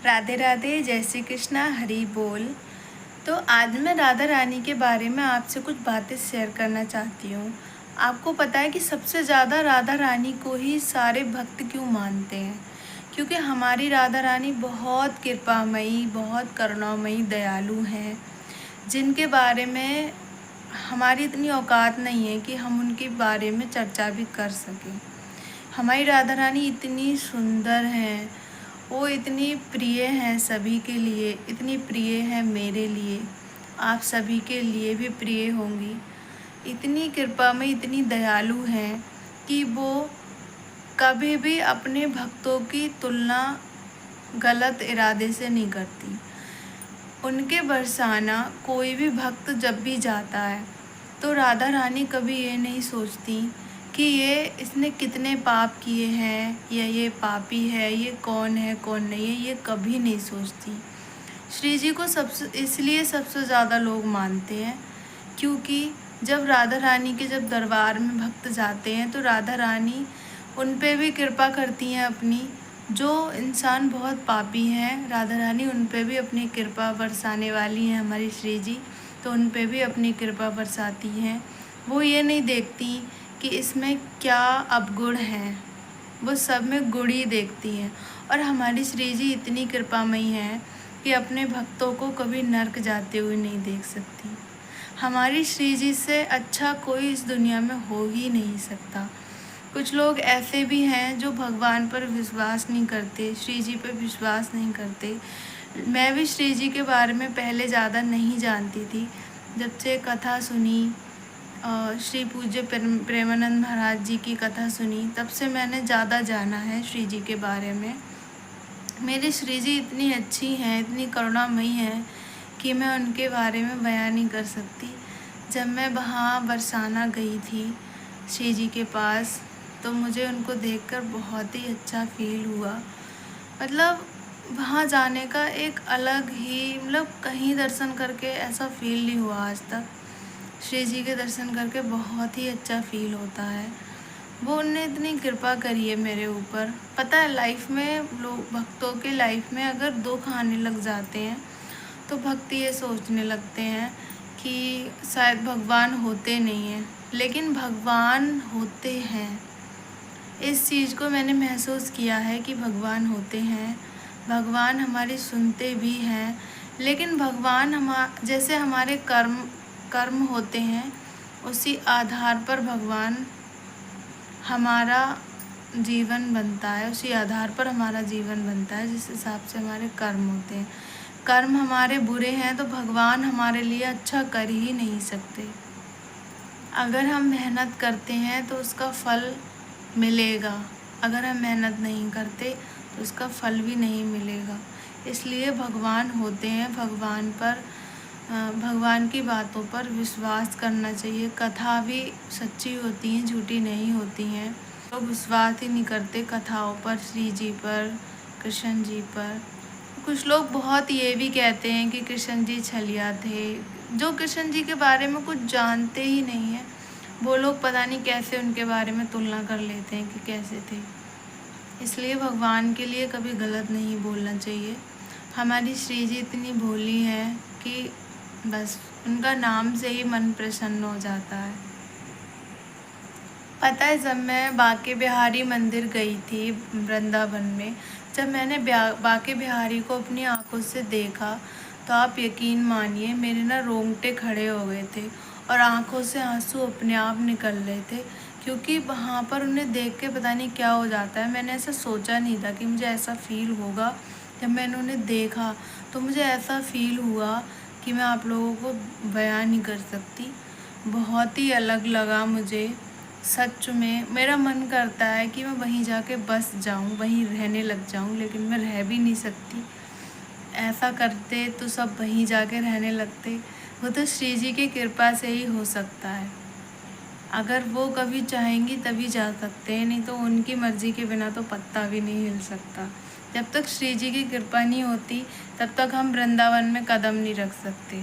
राधे राधे, जय श्री कृष्णा, हरि बोल। तो आज मैं राधा रानी के बारे में आपसे कुछ बातें शेयर करना चाहती हूँ। आपको पता है कि सबसे ज़्यादा राधा रानी को ही सारे भक्त क्यों मानते हैं? क्योंकि हमारी राधा रानी बहुत कृपामयी, बहुत करुणामयी, दयालु हैं, जिनके बारे में हमारी इतनी औकात नहीं है कि हम उनके बारे में चर्चा भी कर सकें। हमारी राधा रानी इतनी सुंदर हैं, वो इतनी प्रिय हैं सभी के लिए, इतनी प्रिय है मेरे लिए, आप सभी के लिए भी प्रिय होंगी। इतनी कृपा में इतनी दयालु हैं कि वो कभी भी अपने भक्तों की तुलना गलत इरादे से नहीं करती। उनके बरसाना कोई भी भक्त जब भी जाता है तो राधा रानी कभी ये नहीं सोचती कि ये इसने कितने पाप किए हैं या ये पापी है, ये कौन है कौन नहीं है, ये कभी नहीं सोचती। श्री जी को इसलिए सबसे ज़्यादा लोग मानते हैं क्योंकि जब राधा रानी के जब दरबार में भक्त जाते हैं तो राधा रानी उन पे भी कृपा करती हैं अपनी। जो इंसान बहुत पापी हैं, राधा रानी उन पे भी अपनी कृपा बरसाने वाली हैं हमारी श्री जी, तो उन पे भी अपनी कृपा बरसाती हैं। वो ये नहीं देखती कि इसमें क्या अवगुण हैं, वो सब में गुण ही देखती हैं। और हमारी श्री जी इतनी कृपामयी हैं कि अपने भक्तों को कभी नर्क जाते हुए नहीं देख सकती। हमारी श्री जी से अच्छा कोई इस दुनिया में हो ही नहीं सकता। कुछ लोग ऐसे भी हैं जो भगवान पर विश्वास नहीं करते, श्री जी पर विश्वास नहीं करते। मैं भी श्री जी के बारे में पहले ज़्यादा नहीं जानती थी। जब से कथा सुनी, श्री पूज्य प्रेमानंद महाराज जी की कथा सुनी, तब से मैंने ज़्यादा जाना है श्री जी के बारे में। मेरी श्री जी इतनी अच्छी हैं, इतनी करुणामयी हैं कि मैं उनके बारे में बयान नहीं कर सकती। जब मैं वहाँ बरसाना गई थी श्री जी के पास, तो मुझे उनको देखकर बहुत ही अच्छा फील हुआ। मतलब वहाँ जाने का एक अलग ही, मतलब कहीं दर्शन करके ऐसा फील नहीं हुआ आज तक। श्री जी के दर्शन करके बहुत ही अच्छा फील होता है। वो उनने इतनी कृपा करी है मेरे ऊपर। पता है, लाइफ में लोग, भक्तों के लाइफ में अगर दुख आने लग जाते हैं तो भक्त ये सोचने लगते हैं कि शायद भगवान होते नहीं हैं, लेकिन भगवान होते हैं। इस चीज़ को मैंने महसूस किया है कि भगवान होते हैं, भगवान हमारी सुनते भी हैं। लेकिन भगवान जैसे हमारे कर्म होते हैं, उसी आधार पर भगवान हमारा जीवन बनता है, उसी आधार पर हमारा जीवन बनता है, जिस हिसाब से हमारे कर्म होते हैं। कर्म हमारे बुरे हैं तो भगवान हमारे लिए अच्छा कर ही नहीं सकते। अगर हम मेहनत करते हैं तो उसका फल मिलेगा, अगर हम मेहनत नहीं करते तो उसका फल भी नहीं मिलेगा। इसलिए भगवान होते हैं, भगवान की बातों पर विश्वास करना चाहिए। कथा भी सच्ची होती हैं, झूठी नहीं होती हैं। लोग विश्वास ही नहीं करते कथाओं पर, श्री जी पर, कृष्ण जी पर। कुछ लोग बहुत ये भी कहते हैं कि कृष्ण जी छलिया थे। जो कृष्ण जी के बारे में कुछ जानते ही नहीं है, वो लोग पता नहीं कैसे उनके बारे में तुलना कर लेते हैं कि कैसे थे। इसलिए भगवान के लिए कभी गलत नहीं बोलना चाहिए। हमारी श्री जी इतनी भोली हैं कि बस उनका नाम से ही मन प्रसन्न हो जाता है। पता है, जब मैं बांके बिहारी मंदिर गई थी वृंदावन में, जब मैंने बांके बिहारी को अपनी आंखों से देखा तो आप यकीन मानिए मेरे ना रोंगटे खड़े हो गए थे और आंखों से आंसू अपने आप निकल रहे थे। क्योंकि वहाँ पर उन्हें देख के पता नहीं क्या हो जाता है। मैंने ऐसा सोचा नहीं था कि मुझे ऐसा फ़ील होगा। जब मैंने उन्हें देखा तो मुझे ऐसा फ़ील हुआ कि मैं आप लोगों को बयान नहीं कर सकती। बहुत ही अलग लगा मुझे। सच में मेरा मन करता है कि मैं वहीं जाके बस जाऊं, वहीं रहने लग जाऊं, लेकिन मैं रह भी नहीं सकती। ऐसा करते तो सब वहीं जाके रहने लगते। वो तो श्री जी की कृपा से ही हो सकता है। अगर वो कभी चाहेंगी तभी जा सकते हैं, नहीं तो उनकी मर्ज़ी के बिना तो पत्ता भी नहीं हिल सकता। जब तक श्री जी की कृपा नहीं होती तब तक हम वृंदावन में कदम नहीं रख सकते।